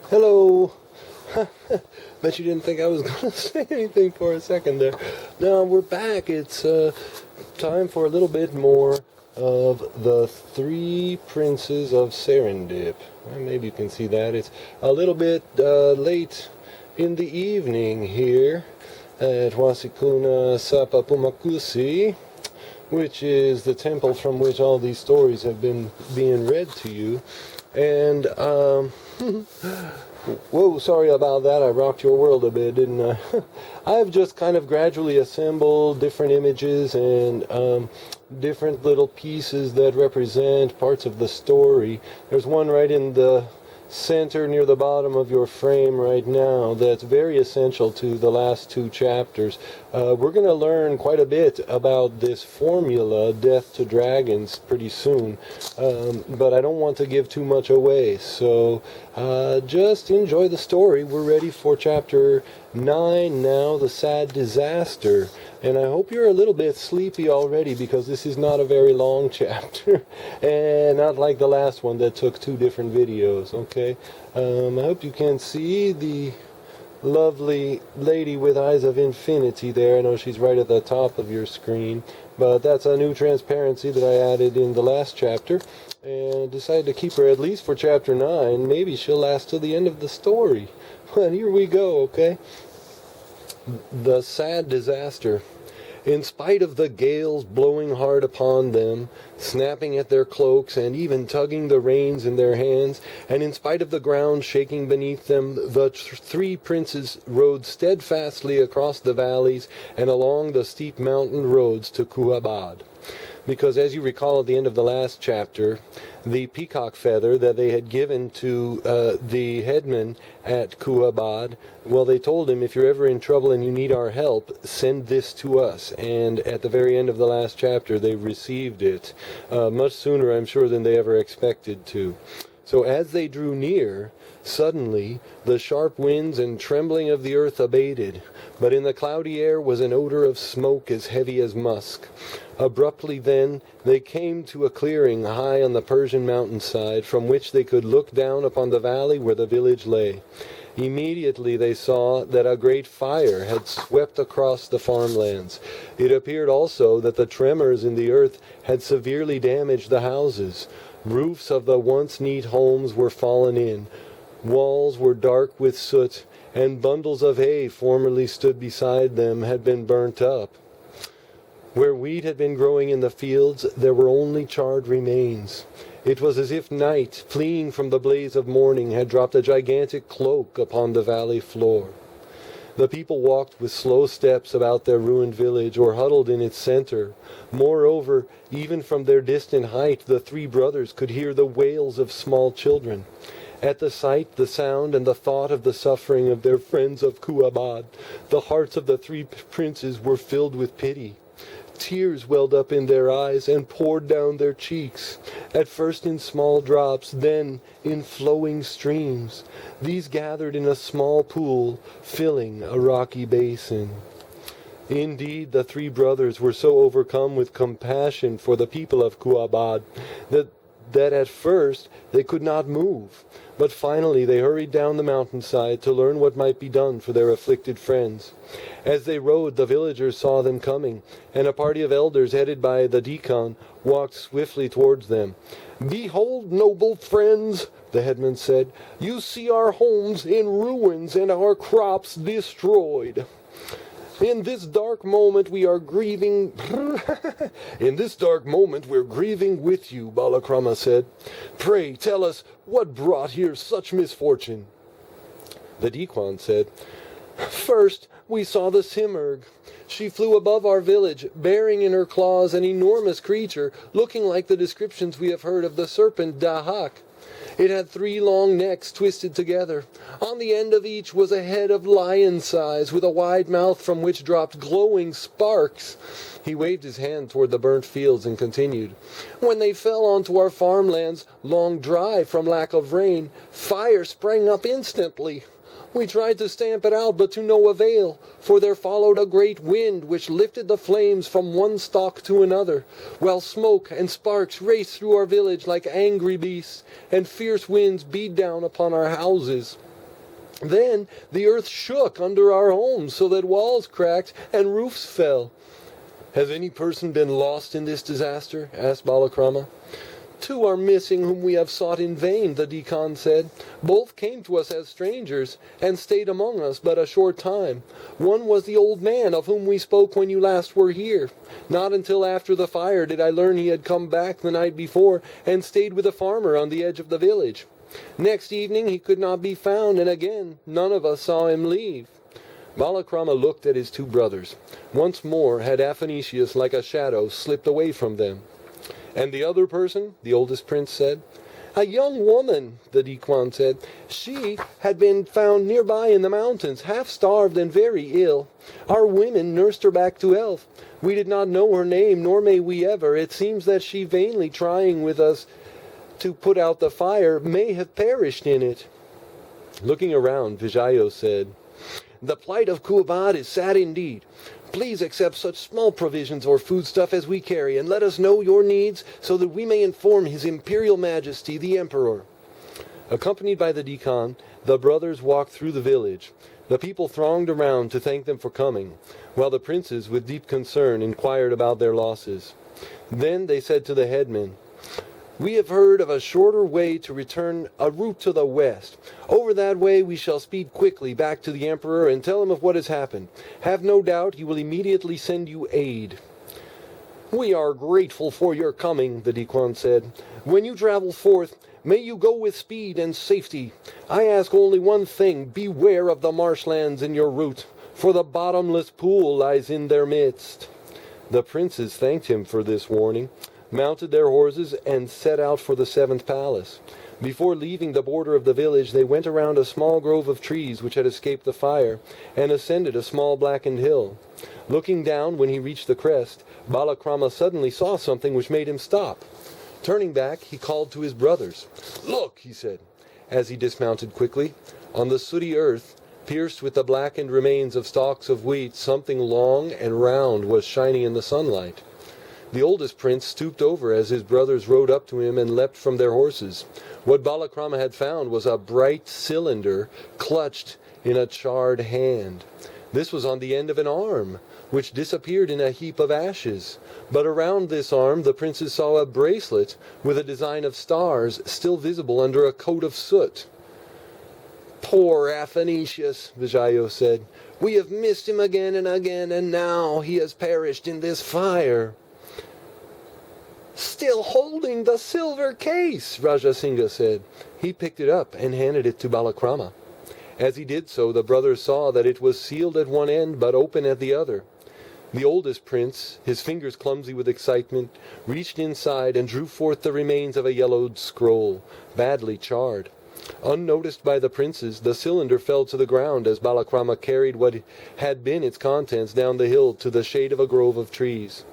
Hello. Bet you didn't think I was going to say anything for a second there. No, we're back. It's time for a little bit more of the Three Princes of Serendip. Well, maybe you can see that. It's a little bit late in the evening here at Wasikuna Sapapumakusi, which is the temple from which all these stories have been being read to you. And, whoa, sorry about that. I rocked your world a bit, didn't I? I've just kind of gradually assembled different images and different little pieces that represent parts of the story. There's one right in the center near the bottom of your frame right now that's very essential to the last two chapters. We're going to learn quite a bit about this formula, Death to Dragons, pretty soon, but I don't want to give too much away, so just enjoy the story. We're ready for chapter 9 now, The Sad Disaster, and I hope you're a little bit sleepy already because this is not a very long chapter, and not like the last one that took 2 different videos, okay? I hope you can see the lovely lady with eyes of infinity there. I know she's right at the top of your screen, but that's a new transparency that I added in the last chapter, and decided to keep her at least for chapter 9. Maybe she'll last till the end of the story. But here we go, okay? The Sad Disaster. In spite of the gales blowing hard upon them, snapping at their cloaks and even tugging the reins in their hands, and in spite of the ground shaking beneath them, the 3 princes rode steadfastly across the valleys and along the steep mountain roads to Kuhabad. Because as you recall at the end of the last chapter, the peacock feather that they had given to the headman at Kuhabad, well, they told him, if you're ever in trouble and you need our help, send this to us. And at the very end of the last chapter, they received it much sooner, I'm sure, than they ever expected to. So as they drew near, suddenly the sharp winds and trembling of the earth abated, but in the cloudy air was an odor of smoke as heavy as musk. Abruptly then they came to a clearing high on the Persian mountainside, from which they could look down upon the valley where the village lay. Immediately they saw that a great fire had swept across the farmlands. It appeared also that the tremors in the earth had severely damaged the houses. Roofs of the once neat homes were fallen in. Walls were dark with soot, and bundles of hay formerly stood beside them had been burnt up. Where wheat had been growing in the fields, there were only charred remains. It was as if night, fleeing from the blaze of morning, had dropped a gigantic cloak upon the valley floor. The people walked with slow steps about their ruined village, or huddled in its center. Moreover, even from their distant height, the 3 brothers could hear the wails of small children. At the sight, the sound, and the thought of the suffering of their friends of Kuhabad, the hearts of the 3 princes were filled with pity. Tears welled up in their eyes and poured down their cheeks, at first in small drops, then in flowing streams. These gathered in a small pool, filling a rocky basin. Indeed, the 3 brothers were so overcome with compassion for the people of Kuhabad that at first they could not move, but finally they hurried down the mountainside to learn what might be done for their afflicted friends. As they rode, the villagers saw them coming, and a party of elders headed by the Dihqan walked swiftly towards them. "Behold, noble friends," the headman said, "you see our homes in ruins and our crops destroyed. In this dark moment we are grieving..." "In this dark moment we're grieving with you," Balakrama said. "Pray tell us what brought here such misfortune." The Dihqan said, "First we saw the Simurgh. She flew above our village, bearing in her claws an enormous creature, looking like the descriptions we have heard of the serpent Dahak. It had 3 long necks twisted together. On the end of each was a head of lion size, with a wide mouth from which dropped glowing sparks." He waved his hand toward the burnt fields and continued, "When they fell onto our farmlands, long dry from lack of rain, fire sprang up instantly. We tried to stamp it out, but to no avail, for there followed a great wind which lifted the flames from one stalk to another, while smoke and sparks raced through our village like angry beasts, and fierce winds beat down upon our houses. Then the earth shook under our homes so that walls cracked and roofs fell. Has any person been lost in this disaster? Asked Balakrama. Two are missing whom we have sought in vain, the Dihqan said. Both came to us as strangers, and stayed among us but a short time. One was the old man of whom we spoke when you last were here. Not until after the fire did I learn he had come back the night before, and stayed with a farmer on the edge of the village. Next evening he could not be found, and again none of us saw him leave. Balakrama looked at his two brothers. Once more had Athenicius, like a shadow, slipped away from them. And the other person, the oldest prince said. A young woman, the Dihqan said. She had been found nearby in the mountains, half-starved and very ill. Our women nursed her back to health. We did not know her name, nor may we ever. It seems that she, vainly trying with us to put out the fire, may have perished in it. Looking around, Vijayo said, The plight of Kuhabad is sad indeed. Please accept such small provisions or foodstuff as we carry, and let us know your needs so that we may inform His Imperial Majesty, the Emperor. Accompanied by the Dihqan, the brothers walked through the village. The people thronged around to thank them for coming, while the princes, with deep concern, inquired about their losses. Then they said to the headman, We have heard of a shorter way to return, a route to the west. Over that way we shall speed quickly back to the Emperor and tell him of what has happened. Have no doubt he will immediately send you aid. We are grateful for your coming, the Dihqan said. When you travel forth, may you go with speed and safety. I ask only one thing, beware of the marshlands in your route, for the bottomless pool lies in their midst. The princes thanked him for this warning, mounted their horses, and set out for the seventh palace. Before leaving the border of the village, they went around a small grove of trees which had escaped the fire, and ascended a small blackened hill. Looking down when he reached the crest, Balakrama suddenly saw something which made him stop. Turning back, he called to his brothers. Look, he said, as he dismounted quickly. On the sooty earth, pierced with the blackened remains of stalks of wheat, something long and round was shining in the sunlight. The oldest prince stooped over as his brothers rode up to him and leapt from their horses. What Balakrama had found was a bright cylinder clutched in a charred hand. This was on the end of an arm, which disappeared in a heap of ashes. But around this arm the princes saw a bracelet with a design of stars still visible under a coat of soot. Poor Athenicius, Vijayo said. We have missed him again, and now he has perished in this fire. Still holding the silver case, Rajasingha said. He picked it up and handed it to Balakrama. As he did so, the brothers saw that it was sealed at one end but open at the other. The oldest prince, his fingers clumsy with excitement, reached inside and drew forth the remains of a yellowed scroll, badly charred. Unnoticed by the princes, the cylinder fell to the ground as Balakrama carried what had been its contents down the hill to the shade of a grove of trees.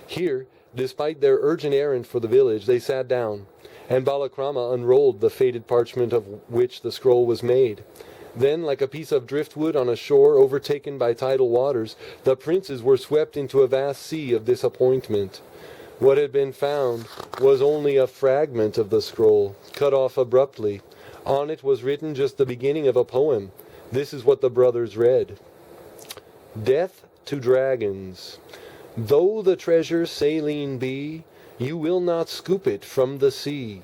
Here, despite their urgent errand for the village, they sat down, and Balakrama unrolled the faded parchment of which the scroll was made. Then, like a piece of driftwood on a shore overtaken by tidal waters, the princes were swept into a vast sea of disappointment. What had been found was only a fragment of the scroll, cut off abruptly. On it was written just the beginning of a poem. This is what the brothers read. Death to dragons. Though the treasure saline be, you will not scoop it from the sea.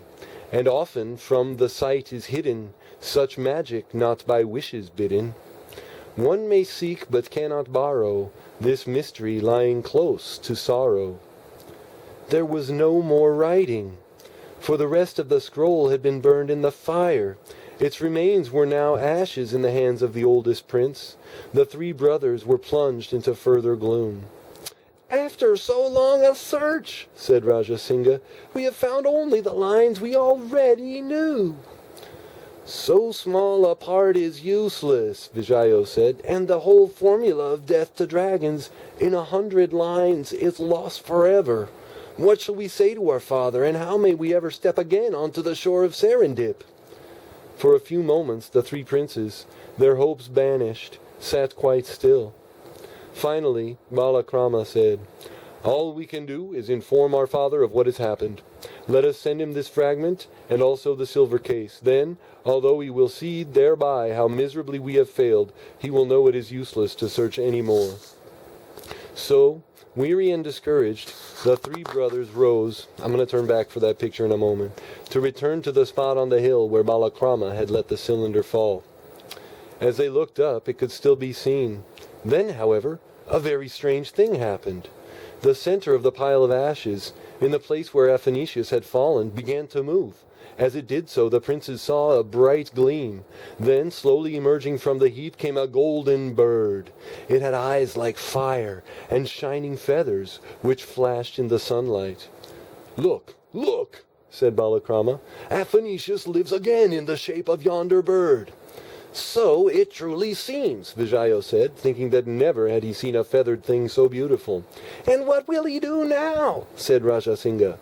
And often from the sight is hidden such magic not by wishes bidden. One may seek but cannot borrow this mystery lying close to sorrow. There was no more writing, for the rest of the scroll had been burned in the fire. Its remains were now ashes in the hands of the oldest prince. The three brothers were plunged into further gloom. After so long a search, said Rajasingha, we have found only the lines we already knew. So small a part is useless, Vijayo said, and the whole formula of death to dragons in 100 lines is lost forever. What shall we say to our father, and how may we ever step again onto the shore of Serendip? For a few moments the three princes, their hopes banished, sat quite still. Finally, Balakrama said, All we can do is inform our father of what has happened. Let us send him this fragment and also the silver case. Then, although he will see thereby how miserably we have failed, he will know it is useless to search any more." So, weary and discouraged, the three brothers rose, I'm going to turn back for that picture in a moment, to return to the spot on the hill where Balakrama had let the cylinder fall. As they looked up, it could still be seen. Then, however, a very strange thing happened. The center of the pile of ashes, in the place where Athenicius had fallen, began to move. As it did so, the princes saw a bright gleam. Then, slowly emerging from the heap, came a golden bird. It had eyes like fire and shining feathers, which flashed in the sunlight. "Look, look," said Balakrama. "Athenicius lives again in the shape of yonder bird." "So it truly seems," Vijayo said, thinking that never had he seen a feathered thing so beautiful. "And what will he do now?" said Rajasingha.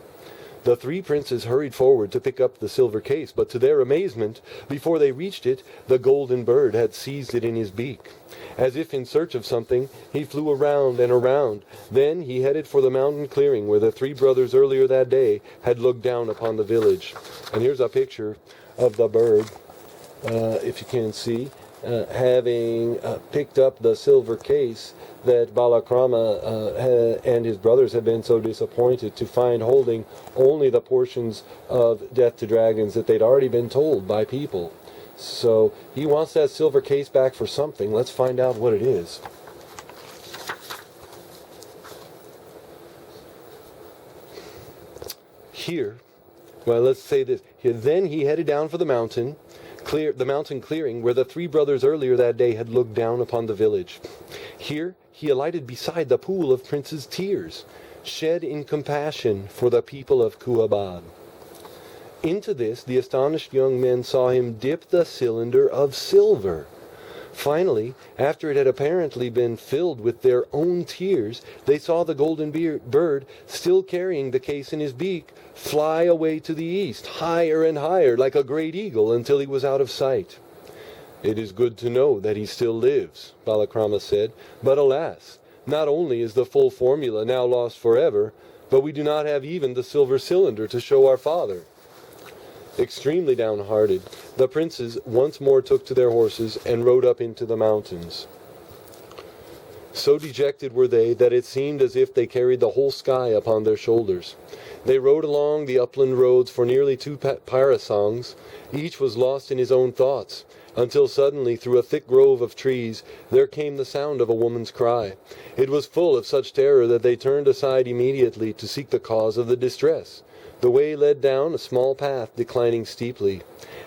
The three princes hurried forward to pick up the silver case, but to their amazement, before they reached it, the golden bird had seized it in his beak. As if in search of something, he flew around and around. Then he headed for the mountain clearing where the three brothers earlier that day had looked down upon the village. And here's a picture of the bird. If you can see, having picked up the silver case that Balakrama and his brothers had been so disappointed to find holding only the portions of Death to Dragons that they'd already been told by people. So he wants that silver case back for something. Let's find out what it is. Here, well, let's say this. Here, then he headed down for the mountain clearing where the three brothers earlier that day had looked down upon the village. Here he alighted beside the pool of Prince's tears, shed in compassion for the people of Kuhabad. Into this the astonished young men saw him dip the cylinder of silver. Finally, after it had apparently been filled with their own tears, they saw the golden bird, still carrying the case in his beak, fly away to the east, higher and higher, like a great eagle, until he was out of sight. "It is good to know that he still lives," Balakrama said, "but alas, not only is the full formula now lost forever, but we do not have even the silver cylinder to show our father." Extremely downhearted, the princes once more took to their horses and rode up into the mountains. So dejected were they that it seemed as if they carried the whole sky upon their shoulders. They rode along the upland roads for nearly 2 parasangs. Each was lost in his own thoughts, until suddenly through a thick grove of trees there came the sound of a woman's cry. It was full of such terror that they turned aside immediately to seek the cause of the distress. The way led down a small path declining steeply.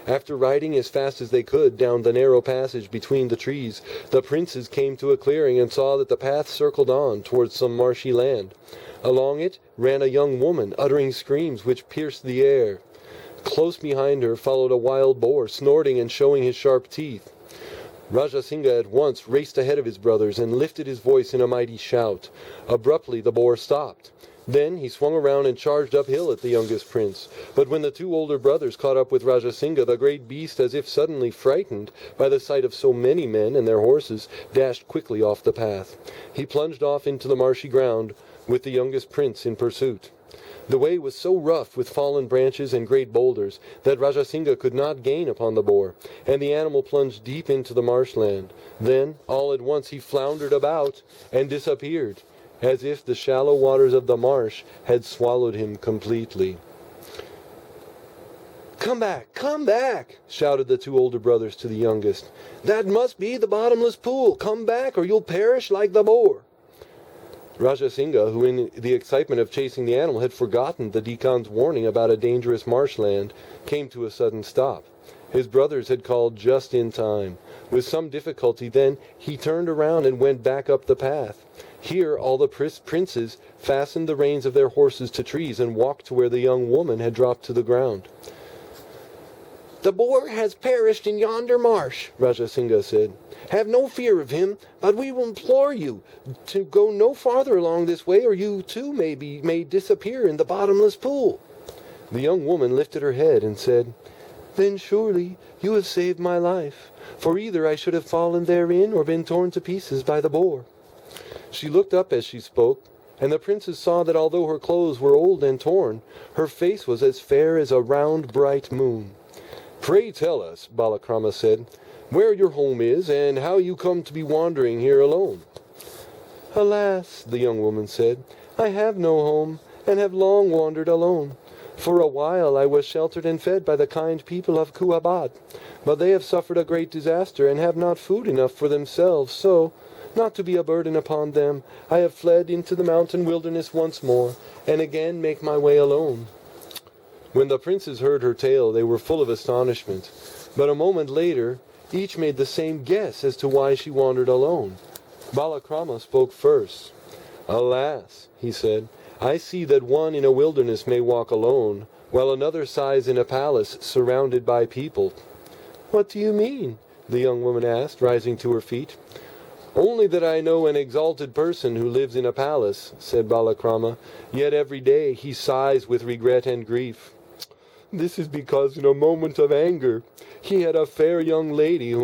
After riding as fast as they could down the narrow passage between the trees, the princes came to a clearing and saw that the path circled on towards some marshy land. Along it ran a young woman, uttering screams which pierced the air. Close behind her followed a wild boar, snorting and showing his sharp teeth. Rajasingha at once raced ahead of his brothers and lifted his voice in a mighty shout. Abruptly the boar stopped. Then he swung around and charged uphill at the youngest prince. But when the 2 older brothers caught up with Rajasingha, the great beast, as if suddenly frightened by the sight of so many men and their horses, dashed quickly off the path. He plunged off into the marshy ground, with the youngest prince in pursuit. The way was so rough with fallen branches and great boulders that Rajasingha could not gain upon the boar, and the animal plunged deep into the marshland. Then, all at once, he floundered about and disappeared, as if the shallow waters of the marsh had swallowed him completely. "Come back," shouted the 2 older brothers to the youngest. "That must be the bottomless pool. Come back, or you'll perish like the boar." Rajasingha, who in the excitement of chasing the animal had forgotten the Dihqan's warning about a dangerous marshland, came to a sudden stop. His brothers had called just in time. With some difficulty then, he turned around and went back up the path. Here all the princes fastened the reins of their horses to trees and walked to where the young woman had dropped to the ground. "The boar has perished in yonder marsh," Rajasingha said. "Have no fear of him, but we will implore you to go no farther along this way, or you too may disappear in the bottomless pool." The young woman lifted her head and said, "Then surely you have saved my life, for either I should have fallen therein or been torn to pieces by the boar." She looked up as she spoke, And the princess saw that although her clothes were old and torn, her face was as fair as a round, bright moon. "Pray tell us," Balakrama said, "where your home is, and how you come to be wandering here alone." "Alas," the young woman said, "I have no home, and have long wandered alone. For a while I was sheltered and fed by the kind people of Kuhabad, but they have suffered a great disaster and have not food enough for themselves, so, not to be a burden upon them, I have fled into the mountain wilderness once more, and again make my way alone." When the princes heard her tale, they were full of astonishment, but a moment later, each made the same guess as to why she wandered alone. Balakrama spoke first. "Alas," he said, "I see that one in a wilderness may walk alone, while another sighs in a palace surrounded by people." "What do you mean?" the young woman asked, rising to her feet. "Only that I know an exalted person who lives in a palace," said Balakrama, "yet every day he sighs with regret and grief. This is because in a moment of anger he had a fair young lady whom